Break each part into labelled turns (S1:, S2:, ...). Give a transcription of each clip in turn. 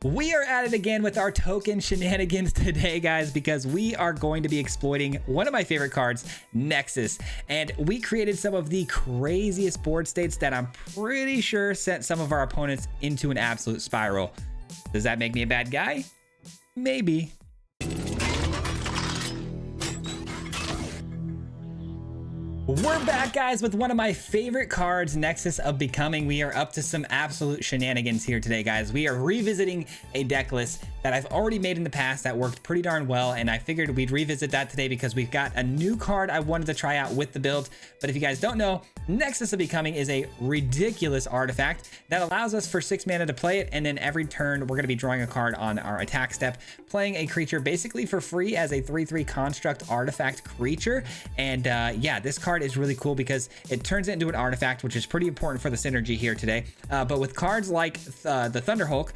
S1: We are at it again with our token shenanigans today, guys, because we are going to be exploiting one of my favorite cards, Nexus. And we created some of the craziest board states that I'm pretty sure sent some of our opponents into an absolute spiral. Does that make me a bad guy? Maybe. We're back, guys, with one of my favorite cards, Nexus of Becoming. We are up to some absolute shenanigans here today, guys. We are revisiting a deck list that I've already made in the past that worked pretty darn well, and I figured we'd revisit that today because we've got a new card I wanted to try out with the build. But if you guys don't know, Nexus of Becoming is a ridiculous artifact that allows us for 6 mana to play it, and then every turn we're going to be drawing a card on our attack step, playing a creature basically for free as a 3/3 construct artifact creature. And yeah, this card is really cool because it turns it into an artifact, which is pretty important for the synergy here today. But with cards like the Thunderhulk,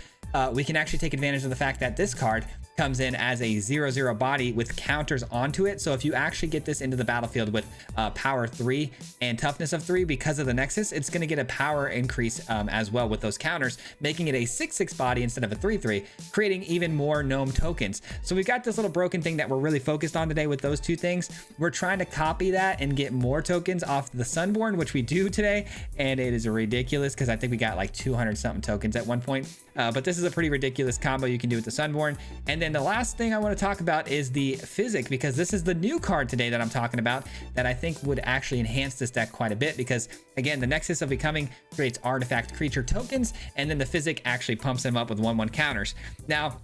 S1: we can actually take advantage of the fact that this card comes in as a 0/0 body with counters onto it. So if you actually get this into the battlefield with power 3 and toughness of 3 because of the Nexus, it's going to get a power increase as well with those counters, making it a 6/6 body instead of a 3/3, creating even more gnome tokens. So we've got this little broken thing that we're really focused on today with those two things. We're trying to copy that and get more tokens off the Sunborn, which we do today, and it is ridiculous because I think we got like 200 something tokens at one point. But this is a pretty ridiculous combo you can do with the Sunborn. And then the last thing I want to talk about is the Physic, because this is the new card today that I'm talking about that I think would actually enhance this deck quite a bit, because again, the Nexus of Becoming creates artifact creature tokens, and then the Physic actually pumps them up with 1/1 counters. Now,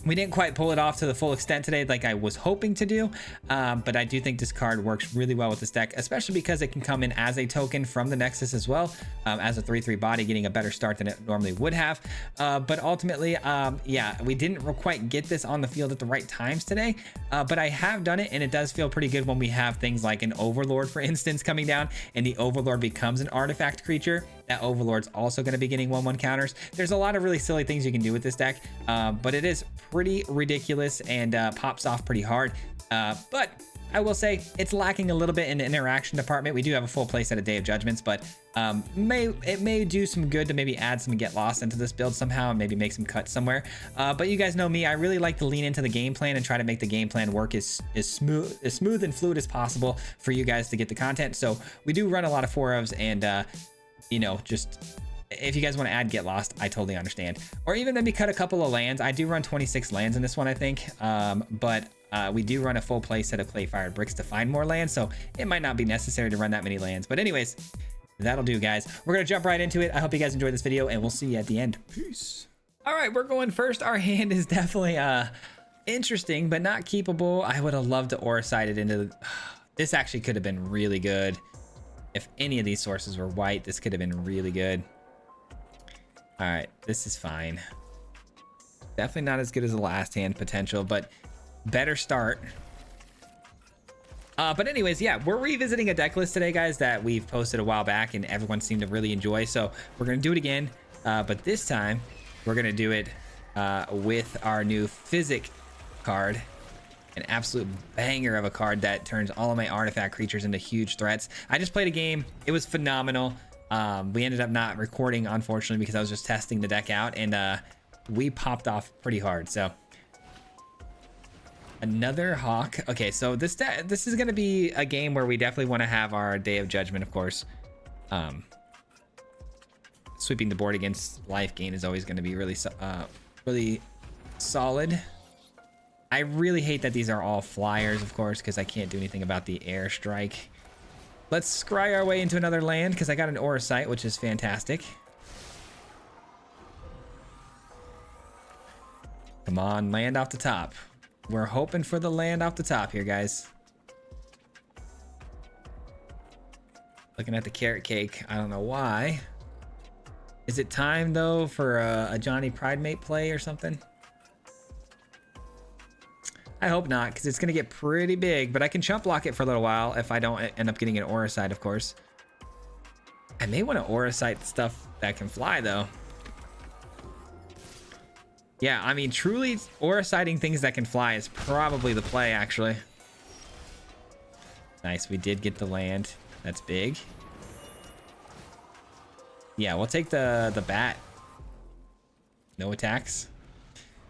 S1: we didn't quite pull it off to the full extent today like I was hoping to do, but I do think this card works really well with this deck, especially because it can come in as a token from the Nexus as well, as a 3/3 body, getting a better start than it normally would have. But ultimately, yeah, we didn't quite get this on the field at the right times today, but I have done it, and it does feel pretty good when we have things like an Overlord, for instance, coming down, and the Overlord becomes an artifact creature. That Overlord's also going to be getting 1/1 counters. There's a lot of really silly things you can do with this deck, but it is pretty ridiculous and pops off pretty hard. But I will say it's lacking a little bit in the interaction department. We do have a full playset of Day of Judgments, but it may do some good to maybe add some Get Lost into this build somehow and maybe make some cuts somewhere. But you guys know me, I really like to lean into the game plan and try to make the game plan work as smooth and fluid as possible for you guys to get the content. So we do run a lot of 4-ofs, and you know, just if you guys want to add Get Lost, I totally understand. Or even maybe cut a couple of lands. I do run 26 lands in this one, I think. But we do run a full play set of Clay-Fired Bricks to find more lands, so it might not be necessary to run that many lands. But anyways, that'll do, guys. We're going to jump right into it. I hope you guys enjoyed this video, and we'll see you at the end. Peace. All right, we're going first. Our hand is definitely interesting, but not keepable. I would have loved to Aura Sight it into the... This actually could have been really good. If any of these sources were white, this could have been really good. All right, this is fine. Definitely not as good as the last hand potential, but better start. But anyways, yeah, we're revisiting a deck list today, guys, that we've posted a while back and everyone seemed to really enjoy. So we're going to do it again. But this time we're going to do it with our new Physic card. An absolute banger of a card that turns all of my artifact creatures into huge threats. I just played a game. It was phenomenal. We ended up not recording, unfortunately, because I was just testing the deck out, and we popped off pretty hard. So another Hawk. Okay, so this is going to be a game where we definitely want to have our Day of Judgment, of course. Sweeping the board against life gain is always going to be really solid. I really hate that these are all flyers, of course, because I can't do anything about the airstrike. Let's scry our way into another land because I got an Aura Sight, which is fantastic. Come on, land off the top. We're hoping for the land off the top here, guys. Looking at the carrot cake. I don't know why. Is it time, though, for a Johnny Pridemate play or something? I hope not, because it's going to get pretty big, but I can chump block it for a little while if I don't end up getting an Aura Sight, of course. I may want to Aura Sight stuff that can fly, though. Yeah, I mean, truly Aura Sighting things that can fly is probably the play, actually. Nice, we did get the land. That's big. Yeah, we'll take the bat. No attacks.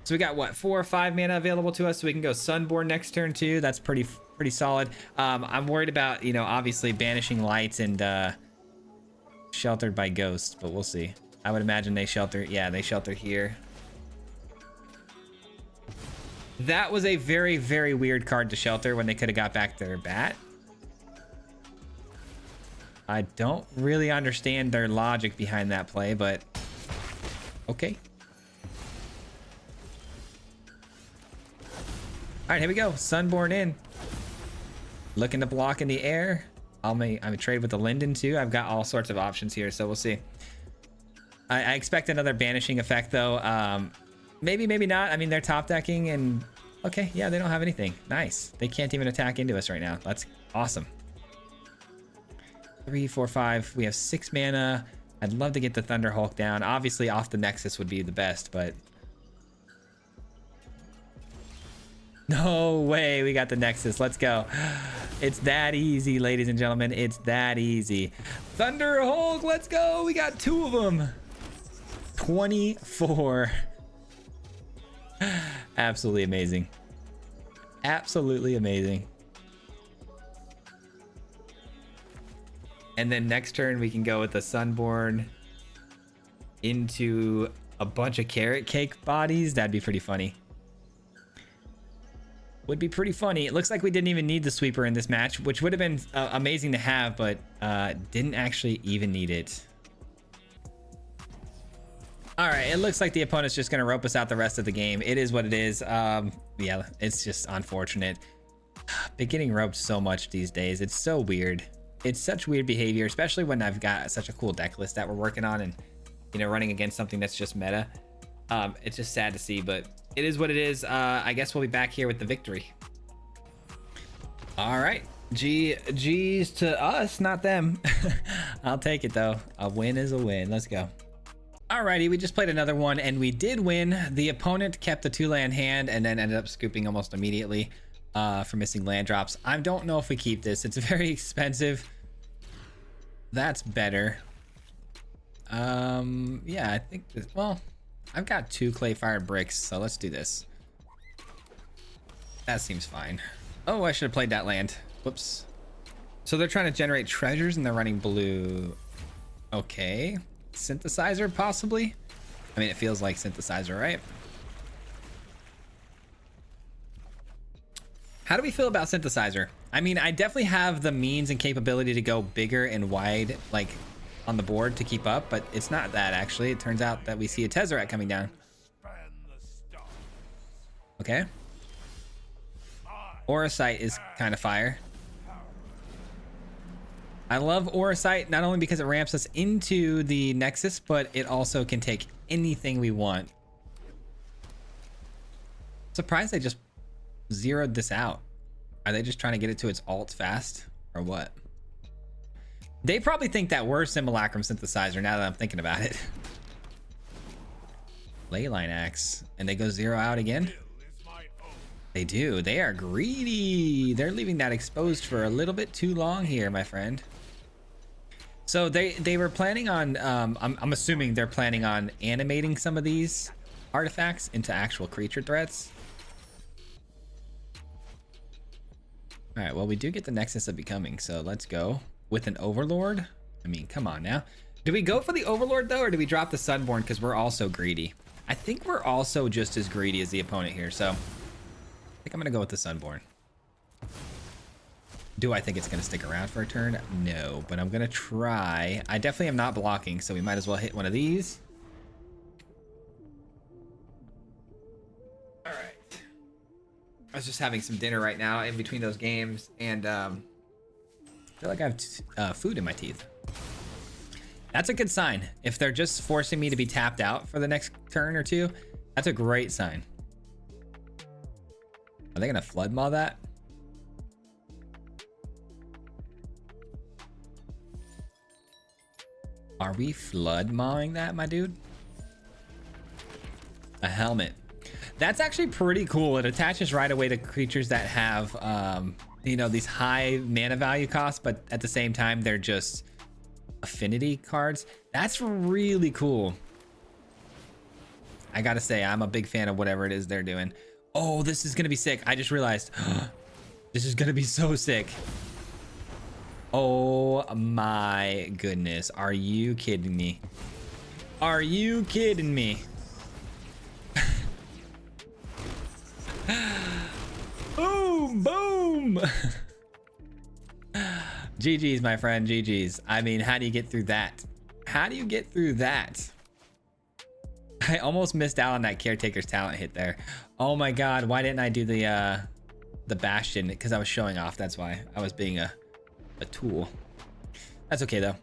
S1: So we got what, 4 or 5 mana available to us, so we can go Sunborn next turn too. That's pretty solid. I'm worried about, you know, obviously banishing lights and sheltered by ghosts, but we'll see. I would imagine they shelter. Yeah, they shelter here. That was a very, very weird card to shelter when they could have got back their bat. I don't really understand their logic behind that play, but okay. All right, here we go. Sunborn in. Looking to block in the air. I'm a trade with the Linden too. I've got all sorts of options here, so we'll see. I expect another banishing effect though. Maybe, maybe not. I mean, they're top decking and okay, yeah, they don't have anything. Nice. They can't even attack into us right now. That's awesome. 3, 4, 5. We have 6 mana. I'd love to get the Thunder Hulk down. Obviously, off the Nexus would be the best, but no way. We got the Nexus. Let's go. It's that easy, ladies and gentlemen. It's that easy. Thunder Hulk. Let's go. We got 2 of them. 24. Absolutely amazing. Absolutely amazing. And then next turn we can go with the Sunborn into a bunch of carrot cake bodies. That'd be pretty funny. Would be pretty funny. It looks like we didn't even need the sweeper in this match, which would have been amazing to have, but didn't actually even need it. All right, it looks like the opponent's just gonna rope us out the rest of the game. It is what it is. Yeah, it's just unfortunate. Been getting roped so much these days. It's so weird. It's such weird behavior, especially when I've got such a cool deck list that we're working on and, you know, running against something that's just meta. It's just sad to see, but it is what it is. I guess we'll be back here with the victory. All right, G's to us, not them. I'll take it though. A win is a win. Let's go. Alrighty, we just played another one and we did win. The opponent kept the 2-land hand and then ended up scooping almost immediately for missing land drops. I don't know if we keep this. It's very expensive. That's better. Yeah, I think this, well, I've got 2 clay fired bricks, so let's do this. That seems fine. Oh, I should have played that land. Whoops. So they're trying to generate treasures and they're running blue. Okay. Synthesizer, possibly? I mean, it feels like synthesizer, right? How do we feel about synthesizer? I mean, I definitely have the means and capability to go bigger and wide, like, on the board to keep up, but it's not that, actually. It turns out that we see a Tezzeret coming down. Okay. Auracite is kind of fire. I love Auracite not only because it ramps us into the Nexus, but it also can take anything we want. Surprised they just zeroed this out. Are they just trying to get it to its alt fast or what? They probably think that we're Simulacrum Synthesizer now that I'm thinking about it. Leyline Axe, and they go 0 out again? They do. They are greedy. They're leaving that exposed for a little bit too long here, my friend. So they were planning on, I'm assuming they're planning on animating some of these artifacts into actual creature threats. All right, well, we do get the Nexus of Becoming, so let's go with an Overlord. I mean, come on now. Do we go for the Overlord, though, or do we drop the Sunborn because we're also greedy? I think we're also just as greedy as the opponent here, so I think I'm going to go with the Sunborn. Do I think it's going to stick around for a turn? No, but I'm going to try. I definitely am not blocking, so we might as well hit one of these. All right. I was just having some dinner right now in between those games, and I feel like I have food in my teeth. That's a good sign. If they're just forcing me to be tapped out for the next turn or two, that's a great sign. Are they going to flood maw that? Are we flood mawing that, my dude? A helmet. That's actually pretty cool. It attaches right away to creatures that have, you know, these high mana value costs, but at the same time, they're just affinity cards. That's really cool. I gotta say, I'm a big fan of whatever it is they're doing. Oh, this is gonna be sick. I just realized this is gonna be so sick. Oh my goodness. Are you kidding me? Are you kidding me? Boom, boom. GG's, my friend, GG's. I mean, how do you get through that? How do you get through that? I almost missed out on that caretaker's talent hit there. Oh my god, why didn't I do the bastion? Because I was showing off. That's why I was being a tool. That's okay though.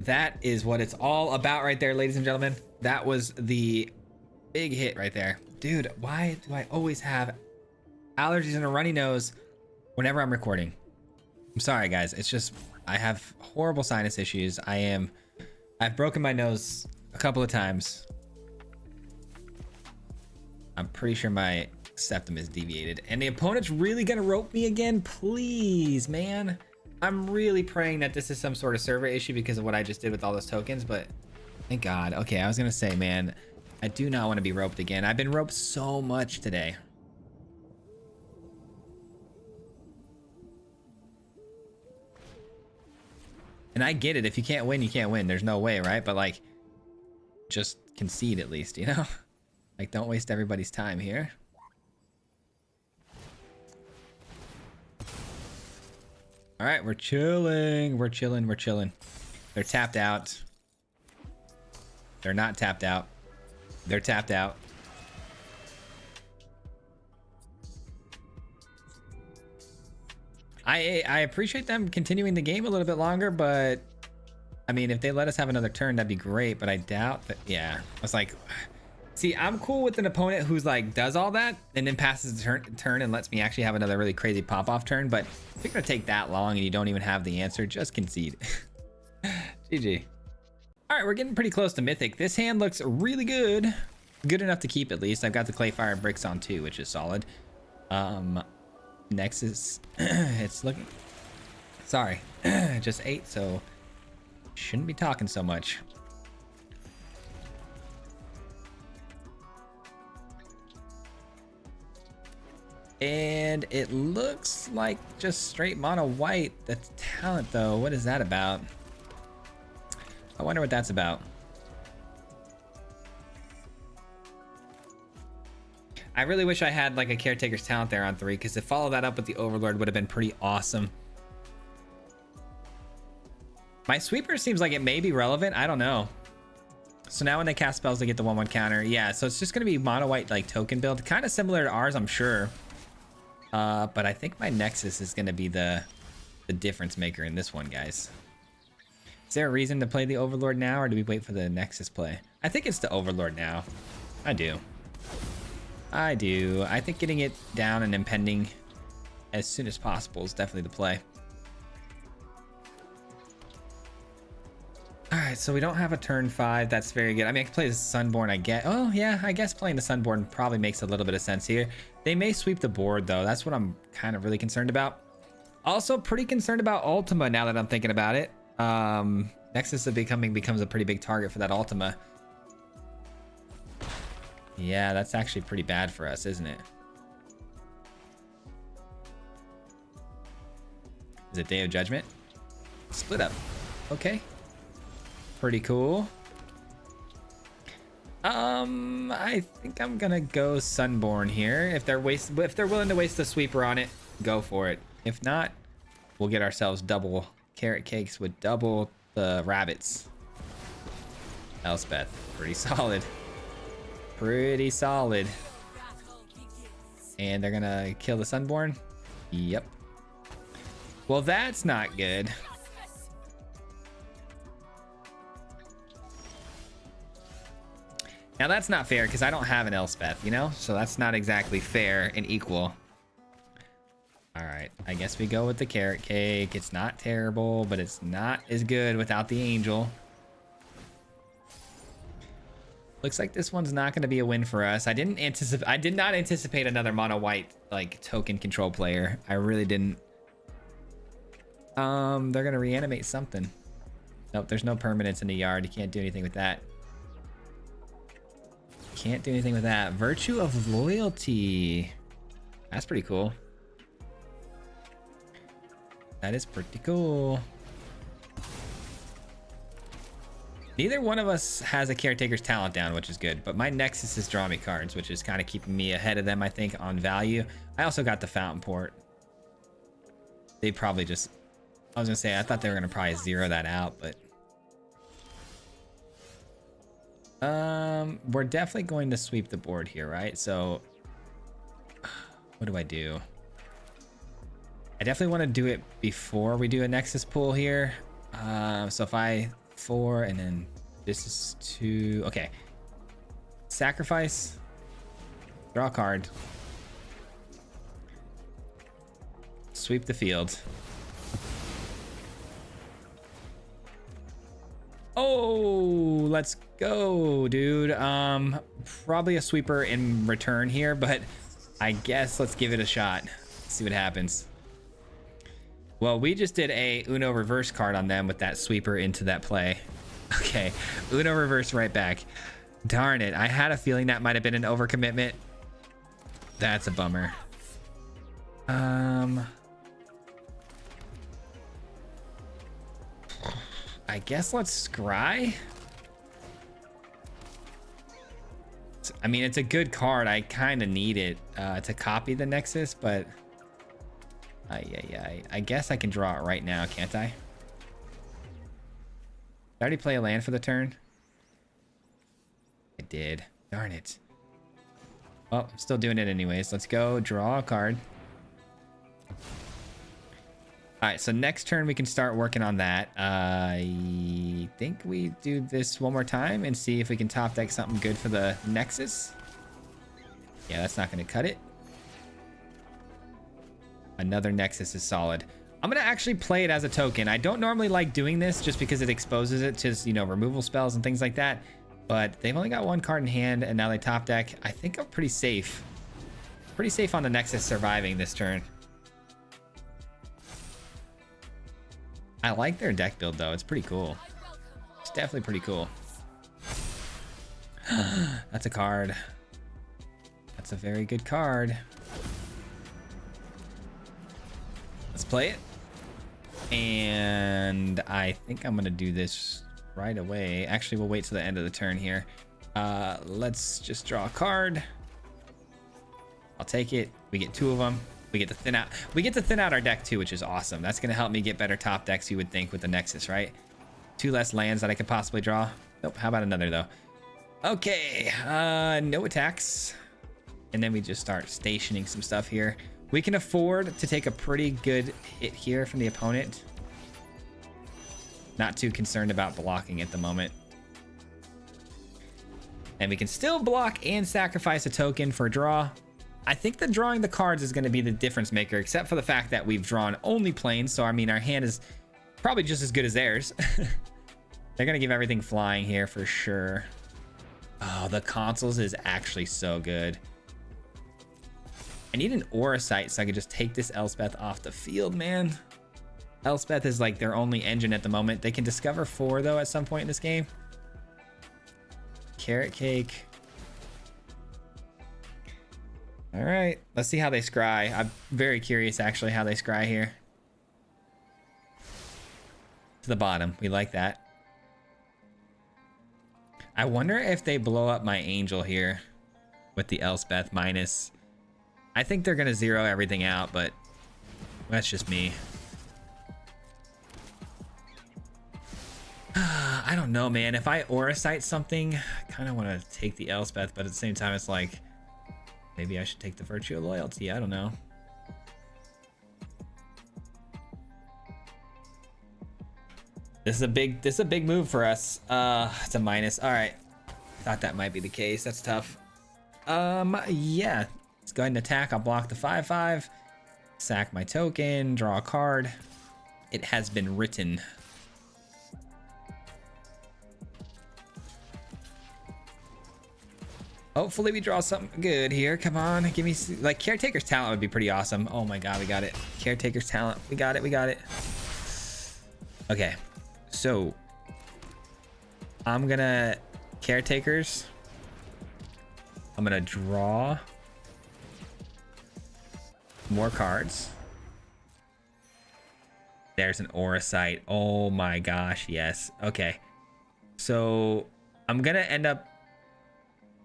S1: That is what it's all about right there, ladies and gentlemen. That was the big hit right there. Dude, why do I always have allergies and a runny nose whenever I'm recording? I'm sorry guys, it's just I have horrible sinus issues. I've broken my nose a couple of times. I'm pretty sure my septum is deviated, and the opponent's really gonna rope me again. Please, man. I'm really praying that this is some sort of server issue because of what I just did with all those tokens, but thank God. Okay, I was gonna say, man, I do not want to be roped again. I've been roped so much today. And I get it. If you can't win, you can't win. There's no way, right? But like, just concede at least, you know? Like, don't waste everybody's time here. All right, we're chilling. We're chilling. We're chilling. They're tapped out. They're not tapped out. They're tapped out. I appreciate them continuing the game a little bit longer, but I mean, if they let us have another turn, that'd be great, but I doubt that. Yeah, I was like, see, I'm cool with an opponent who's like does all that and then passes the turn and lets me actually have another really crazy pop-off turn, but if you're gonna take that long and you don't even have the answer, just concede. GG. All right, we're getting pretty close to mythic. This hand looks really good. Good enough to keep at least. I've got the clay fire bricks on too, which is solid. Nexus, it's looking, sorry, just ate, so shouldn't be talking so much. And it looks like just straight mono white. That's talent though. What is that about? I wonder what that's about. I really wish I had like a caretaker's talent there on 3, because to follow that up with the overlord would have been pretty awesome. My sweeper seems like it may be relevant. I don't know. So now when they cast spells, they get the 1/1 counter. Yeah, so it's just going to be mono white like token build, kind of similar to ours, I'm sure. But I think my Nexus is going to be the difference maker in this one, guys. Is there a reason to play the overlord now, or do we wait for the Nexus play? I think it's the overlord now. I do. I do. I think getting it down and impending as soon as possible is definitely the play. All right, so we don't have a turn 5. That's very good. I mean, I can play the Sunborn, I get. Oh, yeah, I guess playing the Sunborn probably makes a little bit of sense here. They may sweep the board, though. That's what I'm kind of really concerned about. Also, pretty concerned about Ultima now that I'm thinking about it. Nexus of Becoming becomes a pretty big target for that Ultima. Yeah, that's actually pretty bad for us, isn't it? Is it Day of Judgment? Split up. Okay. Pretty cool. I think I'm gonna go Sunborn here. If they're willing to waste the sweeper on it, go for it. If not, we'll get ourselves double carrot cakes with double the rabbits. Elspeth, pretty solid. Pretty solid. And they're gonna kill the Sunborn? Yep. Well, that's not good. Now that's not fair because I don't have an Elspeth, you know? So that's not exactly fair and equal. All right, I guess we go with the carrot cake. It's not terrible, but it's not as good without the angel. Looks like this one's not going to be a win for us. I did not anticipate another mono white like token control player. I really didn't. They're going to reanimate something. Nope, there's no permanents in the yard. You can't do anything with that. can't do anything with that. Virtue of Loyalty. That's pretty cool. That is pretty cool. Neither one of us has a Caretaker's Talent down, which is good, but my Nexus is draw me cards, which is kind of keeping me ahead of them, I think, on value. I also got the Fountain Port. They probably just... I was gonna say, I thought they were gonna probably zero that out, but... we're definitely going to sweep the board here, right? So... what do I do? I definitely want to do it before we do a Nexus pull here. So if I... 4 and then this is 2. Okay, sacrifice, draw a card, sweep the field. Oh, let's go, dude. Probably a sweeper in return here, but I guess let's give it a shot. See what happens. Well, we just did a Uno reverse card on them with that sweeper into that play. Okay, Uno reverse right back. Darn it, I had a feeling that might have been an overcommitment. That's a bummer. I guess let's scry. I mean, it's a good card. I kind of need it to copy the Nexus, but... I guess I can draw it right now, can't I? Did I already play a land for the turn? I did. Darn it. Well, I'm still doing it anyways. Let's go draw a card. Alright, so next turn we can start working on that. I think we do this one more time and see if we can top deck something good for the Nexus. Yeah, that's not going to cut it. Another Nexus is solid. I'm gonna actually play it as a token. I don't normally like doing this just because it exposes it to, you know, removal spells and things like that. But they've only got one card in hand and now they top deck. I think I'm pretty safe. Pretty safe on the Nexus surviving this turn. I like their deck build though. It's pretty cool. It's definitely pretty cool. That's a card. That's a very good card. Let's play it. And I think I'm gonna do this right away. Actually, we'll wait till the end of the turn here. Let's just draw a card. I'll take it. We get 2 of them. We get to thin out our deck too, which is awesome. That's gonna help me get better top decks, you would think, with the Nexus, right? 2 less lands that I could possibly draw. Nope. How about another though? Okay. No attacks. And then we just start stationing some stuff here. We can afford to take a pretty good hit here from the opponent. Not too concerned about blocking at the moment. And we can still block and sacrifice a token for a draw. I think that drawing the cards is going to be the difference maker, except for the fact that we've drawn only planes. So, I mean, our hand is probably just as good as theirs. They're going to give everything flying here for sure. Oh, the consoles is actually so good. I need an Aura Sight so I could just take this Elspeth off the field, man. Elspeth is like their only engine at the moment. They can discover 4 though at some point in this game. Carrot Cake. All right, let's see how they scry. I'm very curious actually how they scry here. To the bottom, we like that. I wonder if they blow up my Angel here with the Elspeth minus. I think they're gonna zero everything out, but that's just me. I don't know, man. If I Aura Sight something, I kind of want to take the Elspeth, but at the same time, it's like maybe I should take the Virtue of Loyalty. I don't know. This is a big move for us. It's a minus. All right, thought that might be the case. That's tough. Yeah. Let's go ahead and attack. I'll block the 5/5, sack my token, draw a card. It has been written. Hopefully we draw something good here. Come on, give me like Caretaker's Talent would be pretty awesome. Oh my god, we got it. Caretaker's Talent. We got it. We got it. Okay, so I'm gonna Caretakers. I'm gonna draw more cards. There's an Aura Sight. Oh my gosh, yes. Okay. So I'm gonna end up,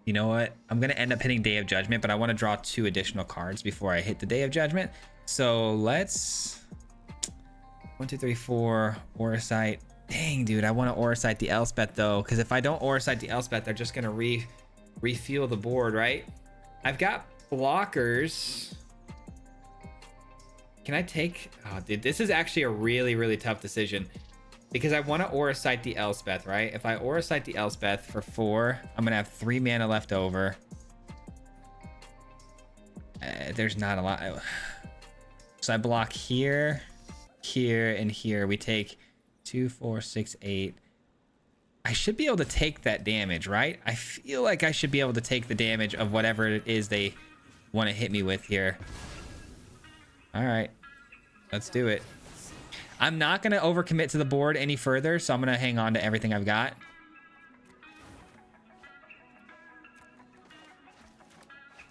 S1: you know what? I'm gonna end up hitting Day of Judgment, but I want to draw 2 additional cards before I hit the Day of Judgment. So let's 1, 2, 3, 4 Aura Sight. Dang, dude, I want to Aura Sight the Elspeth though, because if I don't Aura Sight the Elspeth, they're just gonna refuel the board, right? I've got blockers. Can I take... Oh, dude, this is actually a really, really tough decision because I want to Aura Sight the Elspeth, right? If I Aura Sight the Elspeth for 4, I'm going to have 3 mana left over. There's not a lot. So I block here, here, and here. We take 2, 4, 6, 8. I should be able to take that damage, right? I feel like I should be able to take the damage of whatever it is they want to hit me with here. All right, let's do it. I'm not going to overcommit to the board any further, so I'm going to hang on to everything I've got.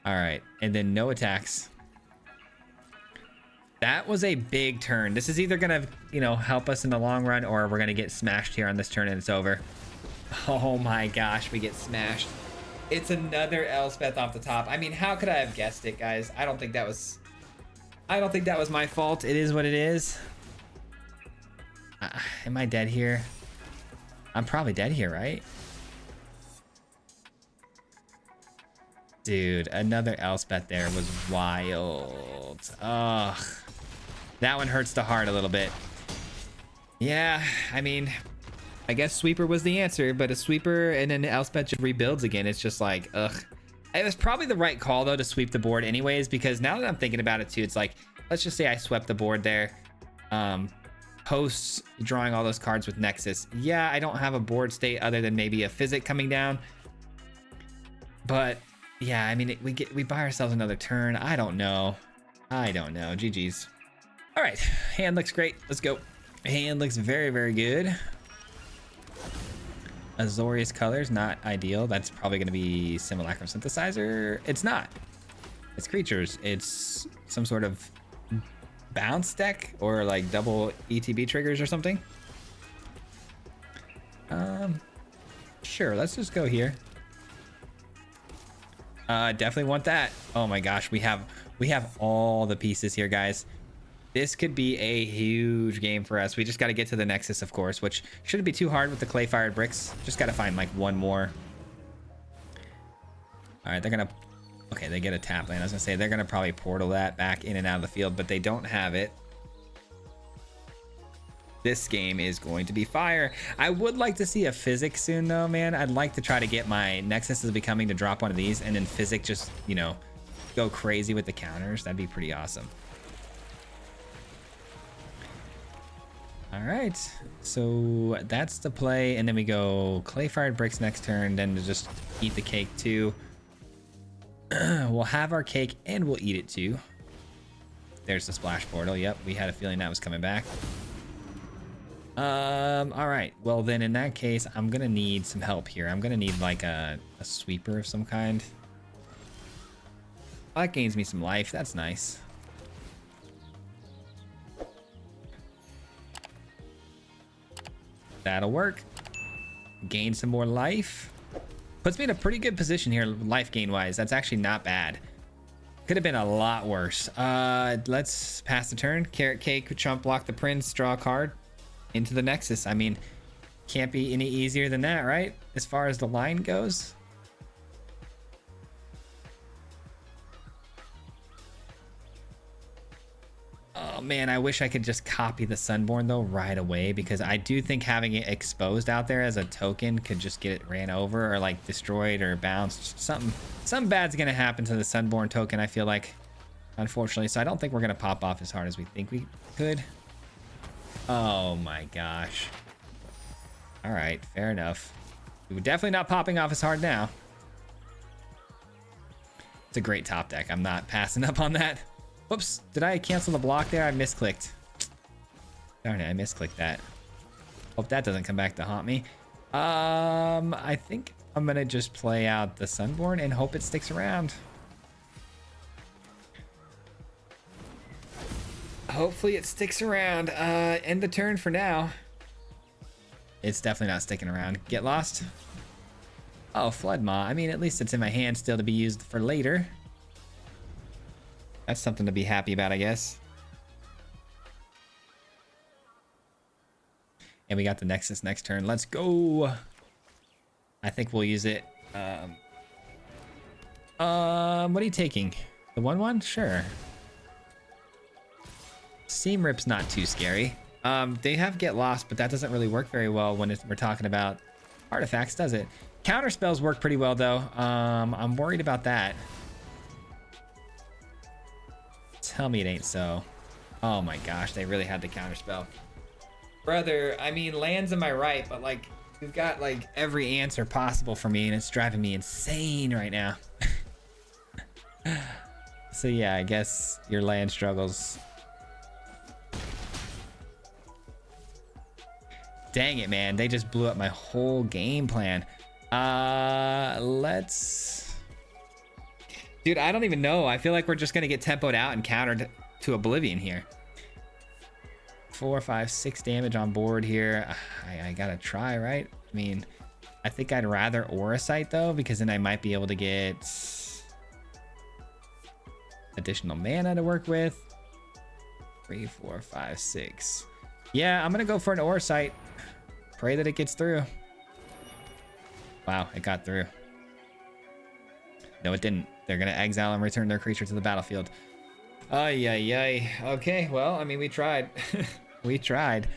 S1: All right, and then no attacks. That was a big turn. This is either going to, you know, help us in the long run, or we're going to get smashed here on this turn and it's over. Oh my gosh, we get smashed. It's another Elspeth off the top. I mean, how could I have guessed it, guys? I don't think that was my fault. It is what it is. Am I dead here? I'm probably dead here, right? Dude, another Elspeth there was wild. Ugh. That one hurts the heart a little bit. Yeah, I mean, I guess Sweeper was the answer, but a Sweeper and then Elspeth just rebuilds again. It's just like, ugh. It was probably the right call, though, to sweep the board anyways, because now that I'm thinking about it, too, it's like, let's just say I swept the board there. Post drawing all those cards with Nexus. Yeah, I don't have a board state other than maybe a Physic coming down. But, yeah, I mean, we buy ourselves another turn. I don't know. GG's. All right, hand looks great. Let's go. Hand looks very, very good. Azorius colors, not ideal. That's probably going to be Simulacrum Synthesizer. It's not. It's creatures. It's some sort of bounce deck or like double ETB triggers or something. Sure, let's just go here. Definitely want that. Oh my gosh, we have all the pieces here, guys. This could be a huge game for us. We just got to get to the Nexus, of course, which shouldn't be too hard with the clay fired bricks. Just got to find like one more. All right, they're gonna... Okay, they get a tap land. I was gonna say they're gonna probably portal that back in and out of the field, but they don't have it. This game is going to be fire. I would like to see a Physic soon, though, man. I'd like to try to get my Nexus is Becoming to drop one of these, and then Physic just, you know, go crazy with the counters. That'd be pretty awesome. All right, so that's the play, and then we go clay fired bricks next turn, then to just eat the cake too. We'll have our cake and we'll eat it too. There's the splash portal. Yep, we had a feeling that was coming back. All right, well then in that case, I'm gonna need some help here. I'm gonna need like a sweeper of some kind. That gains me some life. That's nice. That'll work. Gain some more life. Puts me in a pretty good position here, life gain wise. That's actually not bad. Could have been a lot worse. Let's pass the turn. Carrot cake, chump block the prince, draw a card into the Nexus. I mean, can't be any easier than that, right? As far as the line goes. Oh man, I wish I could just copy the Sunborn though right away, because I do think having it exposed out there as a token could just get it ran over or like destroyed or bounced. Something bad's gonna happen to the Sunborn token, I feel like, unfortunately. So I don't think we're gonna pop off as hard as we think we could. Oh my gosh. All right, fair enough. We're definitely not popping off as hard now. It's a great top deck. I'm not passing up on that. Whoops, did I cancel the block there? I misclicked. Darn it, I misclicked that. Hope that doesn't come back to haunt me. I think I'm gonna just play out the Sunborn and hope it sticks around. Hopefully it sticks around. End the turn for now. It's definitely not sticking around. Get lost. Oh, Flood Maw. I mean, at least it's in my hand still to be used for later. That's something to be happy about, I guess. And we got the Nexus next turn. Let's go. I think we'll use it. What are you taking? The 1/1? Sure. Seam Rip's not too scary. They have Get Lost, but that doesn't really work very well when we're talking about artifacts, does it? Counter spells work pretty well, though. I'm worried about that. Tell me it ain't so. Oh my gosh, they really had the counter spell. Brother, I mean, lands am I right, but like, we've got like every answer possible for me, and it's driving me insane right now. So yeah, I guess your land struggles. Dang it, man. They just blew up my whole game plan. Let's... Dude, I don't even know. I feel like we're just going to get tempoed out and countered to oblivion here. 4, 5, 6 damage on board here. I got to try, right? I mean, I think I'd rather Aura Sight, though, because then I might be able to get additional mana to work with. 3, 4, 5, 6. Yeah, I'm going to go for an Aura Sight. Pray that it gets through. Wow, it got through. No, it didn't. They're going to exile and return their creature to the battlefield. Ay, ay, ay. Okay, well, I mean, we tried. We tried.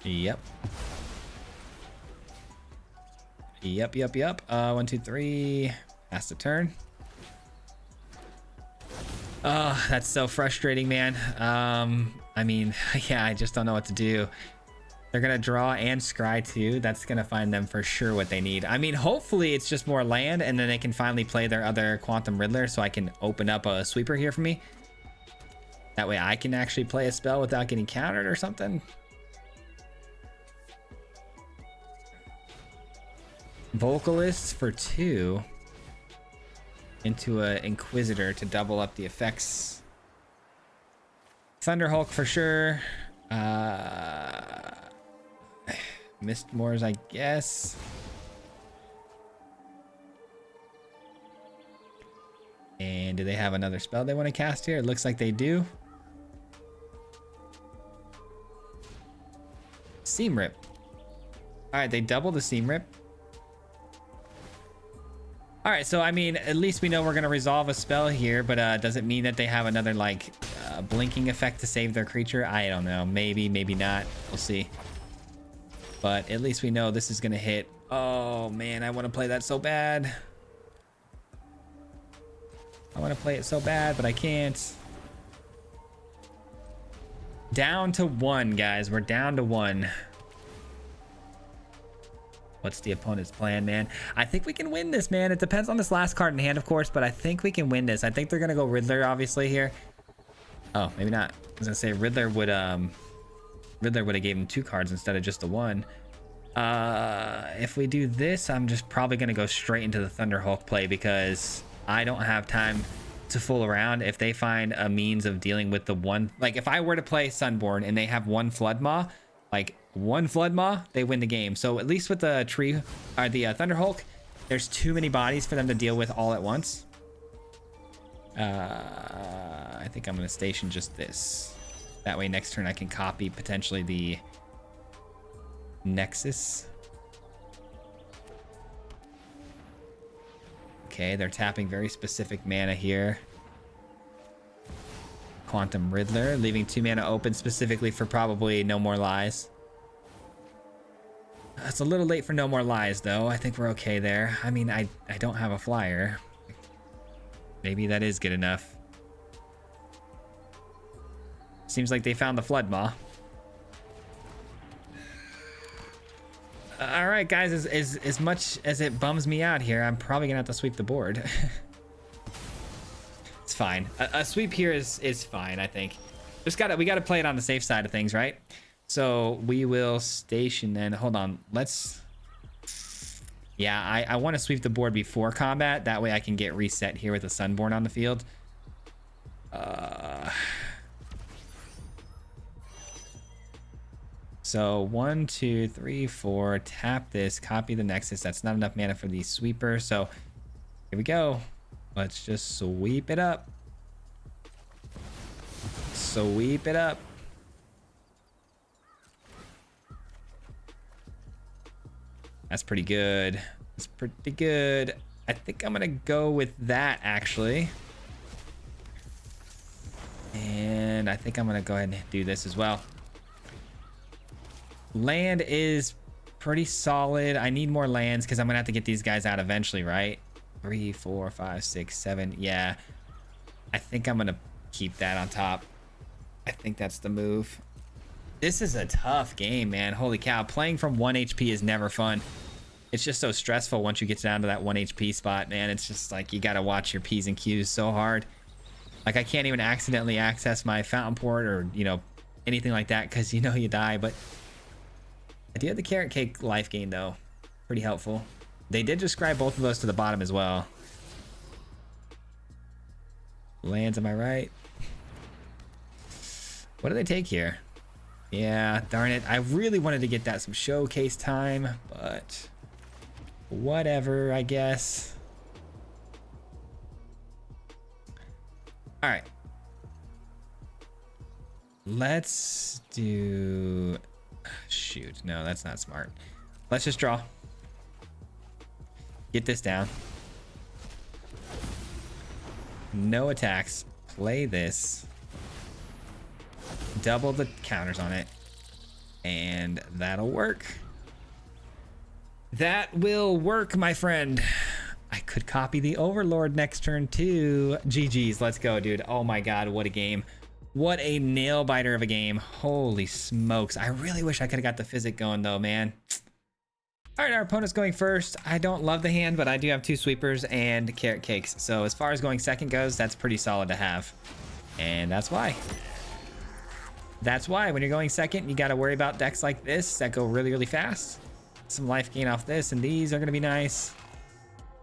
S1: Yep. Yep. 1, 2, 3. Pass the turn. Oh, that's so frustrating, man. I mean, yeah, I just don't know what to do. They're gonna draw and scry too. That's gonna find them for sure what they need. I mean, hopefully it's just more land, and then they can finally play their other Quantum Riddler, so I can open up a sweeper here for me. That way I can actually play a spell without getting countered or something. Vocalists for 2 into a Inquisitor to double up the effects. Thunderhulk for sure. Mistmoors, I guess. And do they have another spell they want to cast here? It looks like they do. Seam Rip. All right, they double the Seam Rip. All right, so I mean, at least we know we're gonna resolve a spell here, but does it mean that they have another like blinking effect to save their creature? I don't know. Maybe, maybe not. We'll see. But at least we know this is gonna hit. Oh man, I want to play that so bad. I want to play it so bad, but I can't. Down to 1, guys. We're down to 1. What's the opponent's plan, man? I think we can win this, man. It depends on this last card in hand, of course, but I think we can win this. I think they're gonna go Riddler, obviously, here. Oh, maybe not. I was gonna say Riddler would have gave him 2 cards instead of just the 1. If we do this, I'm just probably gonna go straight into the Thunderhulk play because I don't have time to fool around. If they find a means of dealing with the 1, like if I were to play Sunborn and they have 1 Flood Maw, like 1 Flood Maw, they win the game. So at least with the tree or the Thunderhulk, there's too many bodies for them to deal with all at once. I think I'm gonna station just this. That way next turn I can copy potentially the Nexus. Okay, they're tapping very specific mana here. Quantum Riddler, leaving 2 mana open specifically for probably No More Lies. It's a little late for No More Lies, though. I think we're okay there. I mean, I don't have a flyer. Maybe that is good enough. Seems like they found the Flood Maw. All right, guys, as much as it bums me out here, I'm probably gonna have to sweep the board. It's fine. A sweep here is fine, I think. We gotta play it on the safe side of things, right? So we will station then. Hold on. Let's... Yeah, I want to sweep the board before combat. That way I can get reset here with a Sunborn on the field. So 1, 2, 3, 4. Tap this. Copy the Nexus. That's not enough mana for the sweeper. So here we go. Let's just sweep it up. Sweep it up. That's pretty good. That's pretty good. I think I'm gonna go with that actually. And I think I'm gonna go ahead and do this as well. Land is pretty solid. I need more lands because I'm gonna have to get these guys out eventually, right? 3, 4, 5, 6, 7. Yeah. I think I'm gonna keep that on top. I think that's the move. This is a tough game, man. Holy cow. Playing from 1 HP is never fun. It's just so stressful once you get down to that 1 HP spot, man. It's just like you got to watch your P's and Q's so hard. Like I can't even accidentally access my fountain port or, you know, anything like that because you know you die. But I do have the carrot cake life gain, though. Pretty helpful. They did describe both of those to the bottom as well. Lands, am I right? What do they take here? Yeah, darn it. I really wanted to get that some showcase time, but whatever, I guess. All right. Let's do... Shoot, no, that's not smart. Let's just draw. Get this down. No attacks. Play this. Double the counters on it. And that'll work. That will work, my friend. I could copy the Overlord next turn too. GG's, let's go, dude. Oh my god, what a game. What a nail biter of a game. Holy smokes. I really wish I could have got the physic going though, man. All right, our opponent's going first. I don't love the hand, but I do have 2 sweepers and carrot cakes. So as far as going second goes, that's pretty solid to have. And that's why. That's why when you're going second, you got to worry about decks like this that go really, really fast. Some life gain off this, and these are going to be nice.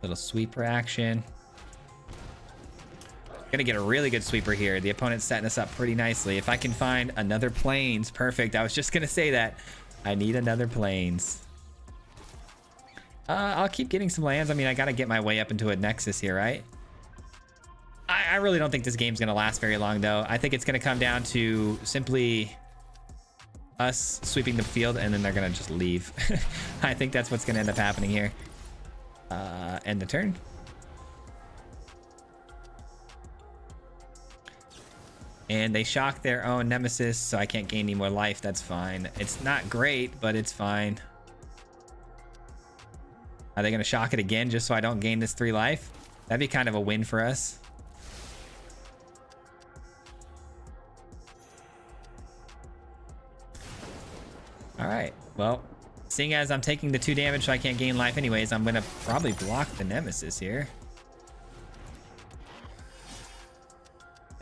S1: Little sweeper action. Gonna get a really good sweeper here. The opponent's setting us up pretty nicely. If I can find another plains, perfect. I was just gonna say that. I need another plains. I'll keep getting some lands. I mean, I gotta get my way up into a nexus here, right? I really don't think this game's gonna last very long, though. I think it's gonna come down to simply us sweeping the field, and then they're gonna just leave. I think that's what's gonna end up happening here. End the turn. And they shock their own nemesis, so I can't gain any more life. That's fine. It's not great, but it's fine. Are they gonna shock it again just so I don't gain this 3 life? That'd be kind of a win for us. All right, well, seeing as I'm taking the 2 damage so I can't gain life anyways, I'm gonna probably block the nemesis here.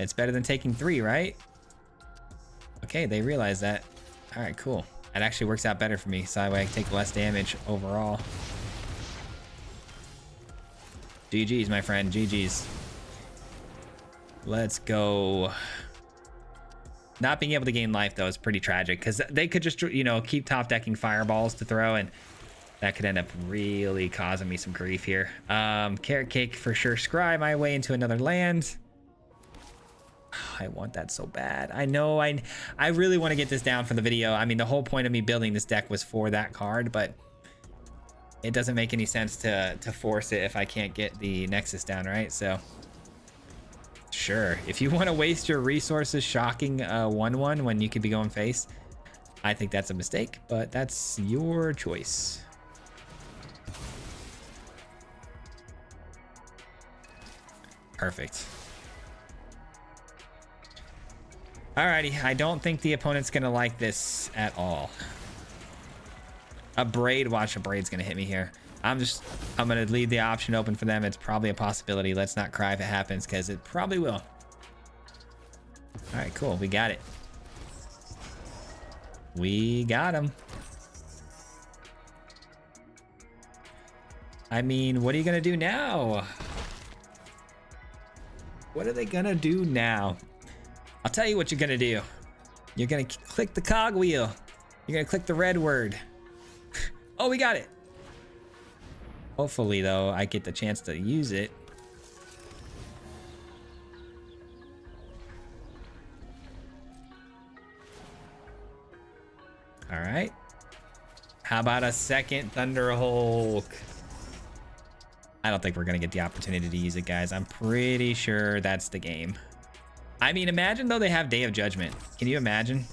S1: It's better than taking 3, right? Okay, they realize that. All right, cool. That actually works out better for me, so that way I take less damage overall. GG's, my friend, GG's. Let's go. Not being able to gain life, though, is pretty tragic, because they could just, you know, keep top decking fireballs to throw, and that could end up really causing me some grief here. Carrot cake for sure. Scry my way into another land. I want that so bad. I know, I really want to get this down for the video. I mean, the whole point of me building this deck was for that card, but it doesn't make any sense to force it if I can't get the Nexus down, right? So, sure. If you want to waste your resources shocking 1/1 when you could be going face, I think that's a mistake, but that's your choice. Perfect. Alrighty, I don't think the opponent's gonna like this at all. A braid, watch, a braid's gonna hit me here. I'm gonna leave the option open for them. It's probably a possibility. Let's not cry if it happens, because it probably will. All right, cool, we got it. We got him. I mean, what are you gonna do now? What are they gonna do now? I'll tell you what you're gonna do. You're gonna click the cog wheel. You're gonna click the red word. Oh, we got it. Hopefully, though, I get the chance to use it. All right. How about a second Thunder Hulk? I don't think we're gonna get the opportunity to use it, guys. I'm pretty sure that's the game. I mean, imagine though they have Day of Judgment. Can you imagine?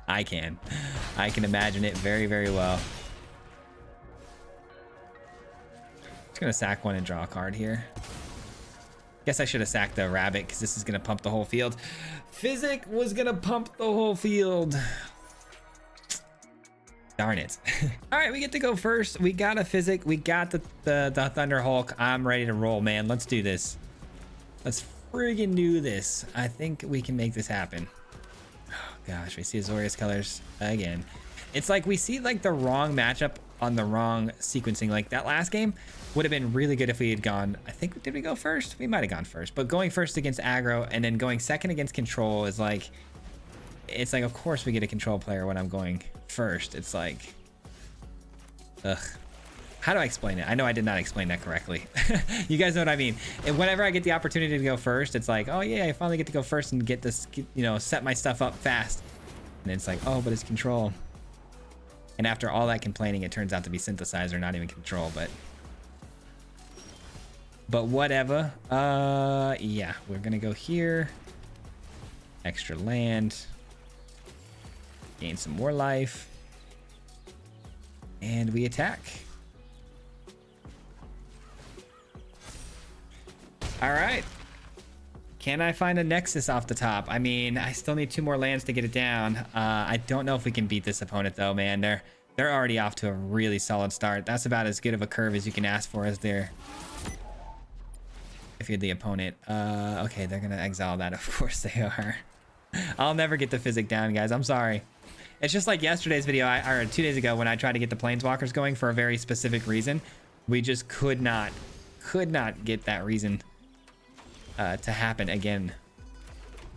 S1: I can imagine it very, very well. Just gonna sack one and draw a card here. Guess I should have sacked the rabbit because this is gonna pump the whole field. Physic was gonna pump the whole field. Darn it. All right, we get to go first. We got a Physic. We got the Thunder Hulk. I'm ready to roll, man. Let's do this. Let's friggin' do this. I think we can make this happen. Oh, gosh, we see Azorius colors again. It's like we see like the wrong matchup on the wrong sequencing. Like that last game would have been really good if we had gone, I think, did we go first? We might have gone first, but going first against aggro and then going second against control is like, it's like, of course we get a control player when I'm going first. It's like, ugh. How do I explain it? I know I did not explain that correctly. You guys know what I mean. And whenever I get the opportunity to go first, it's like, oh yeah, I finally get to go first and get this, you know, set my stuff up fast. And it's like, oh, but it's control. And after all that complaining, it turns out to be synthesizer, not even control, but whatever. Yeah, we're gonna go here. Extra land. Gain some more life. And we attack. All right. Can I find a Nexus off the top? I mean, I still need 2 more lands to get it down. I don't know if we can beat this opponent though, man. They're already off to a really solid start. That's about as good of a curve as you can ask for as there. If you're the opponent. Okay, they're gonna exile that. Of course they are. I'll never get the Physic down, guys. I'm sorry. It's just like yesterday's video, or 2 days ago when I tried to get the Planeswalkers going for a very specific reason. We just could not get that reason to happen again.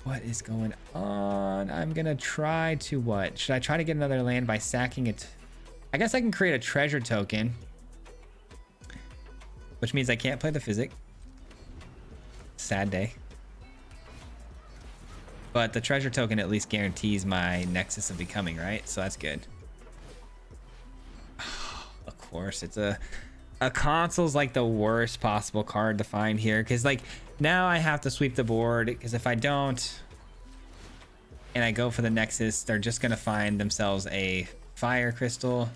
S1: What is going on? I'm gonna try to what? Should I try to get another land by sacking it? I guess I can create a treasure token, which means I can't play the Physic. Sad day. But the treasure token at least guarantees my Nexus of Becoming, right? So that's good. Of course, it's a console's like the worst possible card to find here, because like now I have to sweep the board, because if I don't and I go for the Nexus, they're just gonna find themselves a fire crystal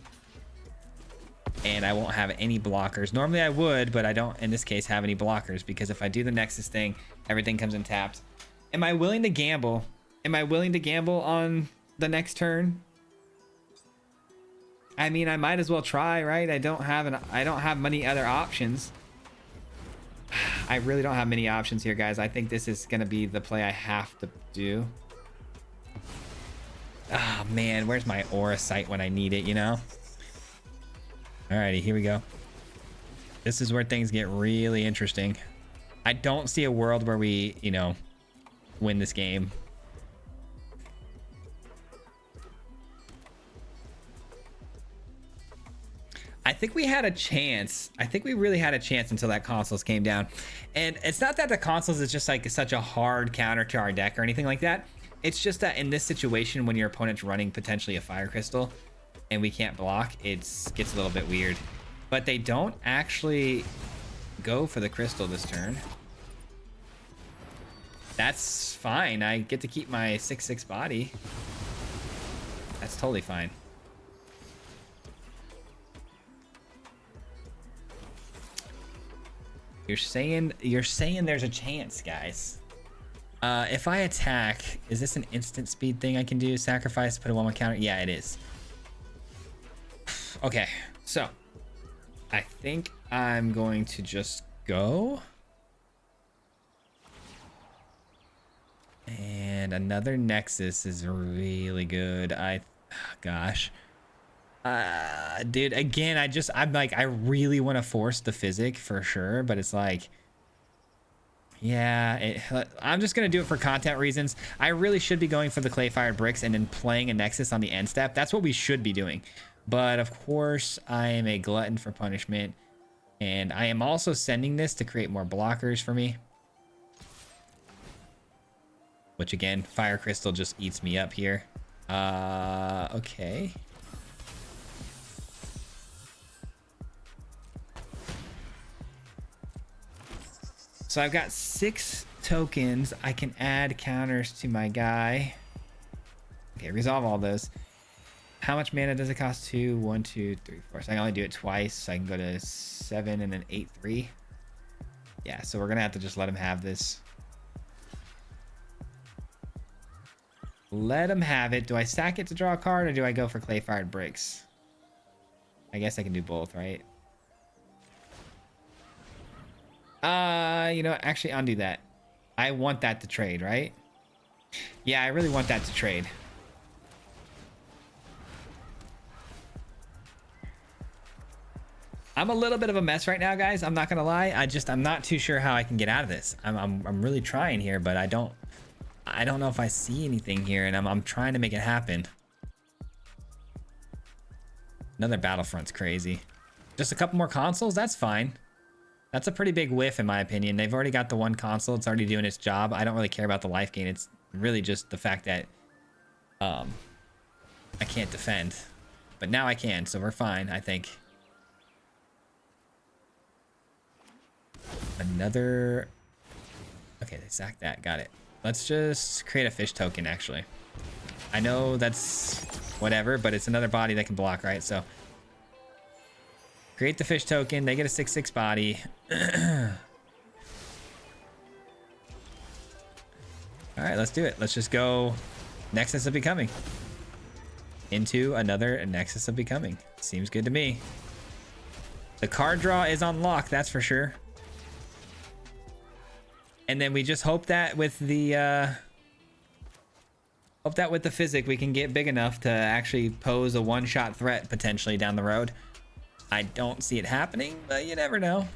S1: and I won't have any blockers. Normally I would, but I don't in this case have any blockers, because if I do the Nexus thing, everything comes in tapped. Am I willing to gamble? Am I willing to gamble on the next turn? I mean, I might as well try, right? I don't have many other options. I really don't have many options here, guys. I think this is gonna be the play I have to do. Oh man, where's my Aura Sight when I need it, you know? Alrighty, here we go. This is where things get really interesting. I don't see a world where we, you know, win this game. I think we had a chance. I think we really had a chance until that Consoles came down. And it's not that the Consoles is just like such a hard counter to our deck or anything like that. It's just that in this situation, when your opponent's running potentially a Fire Crystal and we can't block, it gets a little bit weird. But they don't actually go for the crystal this turn. That's fine. I get to keep my 6/6 body. That's totally fine. You're saying there's a chance, guys. If I attack, is this an instant speed thing I can do? Sacrifice, put a 1/1 counter? Yeah, it is. Okay, so I think I'm going to just go. And And another Nexus is really good. Gosh. Dude, again, I'm like, I really want to force the physic for sure, but it's like, yeah, I'm just going to do it for content reasons. I really should be going for the clay fired bricks and then playing a Nexus on the end step. That's what we should be doing. But of course, I am a glutton for punishment. And I am also sending this to create more blockers for me. Which again, Fire Crystal just eats me up here. Okay. So I've got 6 tokens. I can add counters to my guy. Okay, resolve all those. How much mana does it cost? 2, 1, 2, 3, 4. So I can only do it twice. So I can go to 7 and then 8, 3. Yeah, so we're gonna have to just let him have this. Let him have it. Do I sack it to draw a card or do I go for clay fired bricks? I guess I can do both, right? You know what? Actually, undo that. I want that to trade, right? Yeah, I really want that to trade. I'm a little bit of a mess right now, guys. I'm not gonna lie. I'm not too sure how I can get out of this. I'm really trying here, but I don't know if I see anything here, and I'm trying to make it happen. Another Battlefront's crazy. Just a couple more consoles, that's fine. That's a pretty big whiff in my opinion. They've already got the one console. It's already doing its job. I don't really care about the life gain. It's really just the fact that I can't defend. But now I can, so we're fine, I think. Another... Okay, they sacked that. Got it. Let's just create a fish token, actually. I know that's whatever, but it's another body that can block, right? So create the fish token. They get a 6/6 body. All right, let's do it. Let's just go Nexus of Becoming into another Nexus of Becoming. Seems good to me. The card draw is on lock, that's for sure. And then we just hope that with the physic we can get big enough to actually pose a one-shot threat potentially down the road. I don't see it happening, but you never know.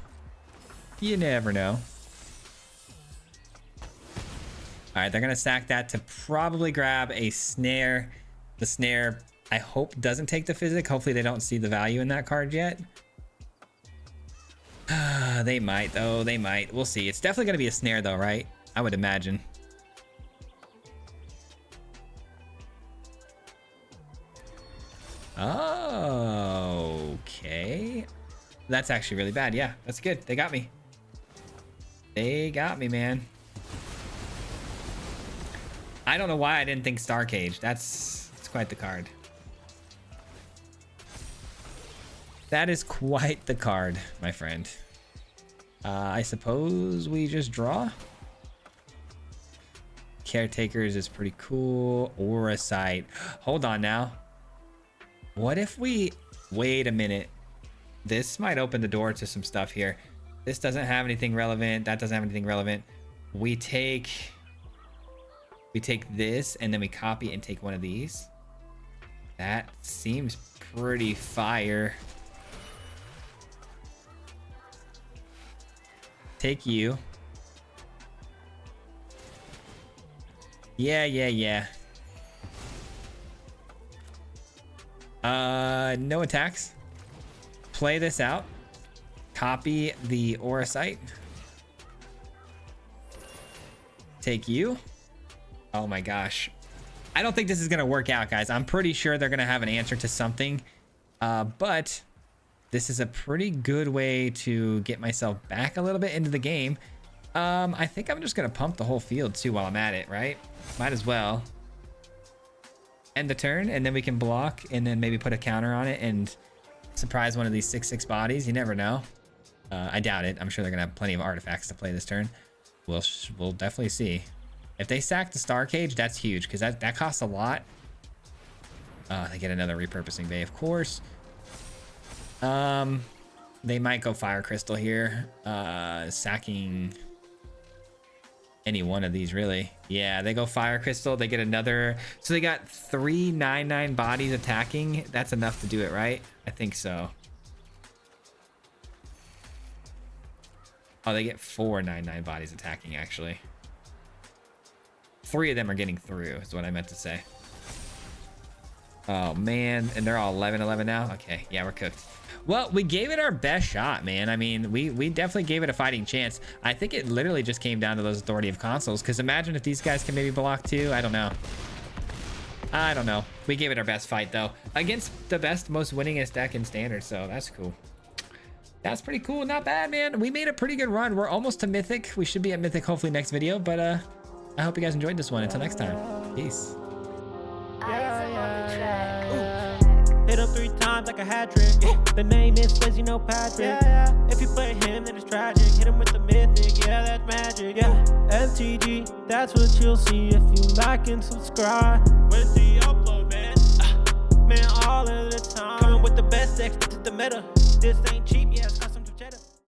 S1: You never know. All right, they're gonna sack that to probably grab a snare. The snare, I hope, doesn't take the physic. Hopefully they don't see the value in that card yet. They might, though. They might. We'll see. It's definitely gonna be a snare, though, right? I would imagine. Oh, okay. That's actually really bad. Yeah, that's good. They got me. They got me, man. I don't know why I didn't think Star Cage. That's quite the card. That is quite the card, my friend. I suppose we just draw. Caretakers is pretty cool. Aura Sight. Hold on now. What if we... Wait a minute. This might open the door to some stuff here. This doesn't have anything relevant. That doesn't have anything relevant. We take this and then we copy and take one of these. That seems pretty fire. Take you. Yeah. No attacks. Play this out. Copy the Aura Sight. Take you. Oh my gosh. I don't think this is gonna work out, guys. I'm pretty sure they're gonna have an answer to something. But this is a pretty good way to get myself back a little bit into the game. I think I'm just gonna pump the whole field too while I'm at it, right? Might as well. End the turn, and then we can block, and then maybe put a counter on it and surprise one of these 6/6 bodies. You never know. I doubt it. I'm sure they're gonna have plenty of artifacts to play this turn. We'll definitely see. If they sack the Star Cage, that's huge because that costs a lot. They get another repurposing bay, of course. They might go Fire Crystal here. Sacking. Any one of these really. Yeah, they go fire crystal, they get another, so they got 3 9/9 bodies attacking. That's enough to do it, right? I think so. Oh, they get 4 9/9 bodies attacking actually. 3 of them are getting through is what I meant to say. Oh man, and they're all 11/11 now. Okay, yeah, we're cooked. Well, we gave it our best shot, man. I mean, we definitely gave it a fighting chance. I think it literally just came down to those authority of consoles, because imagine if these guys can maybe block too. I don't know. I don't know. We gave it our best fight though, against the best, most winningest deck in standard, so that's cool. That's pretty cool. Not bad, man. We made a pretty good run. We're almost to mythic. We should be at mythic hopefully next video, but I hope you guys enjoyed this one. Until next time, peace.
S2: Hit him 3 times like a hat trick. The name is Swayze, no Patrick. If you play him, then it's tragic. Hit him with the mythic, yeah, that's magic. MTG, that's what you'll see if you like and subscribe. With the upload, man, man, all of the time. Coming with the best decks, this is the meta. This ain't cheap.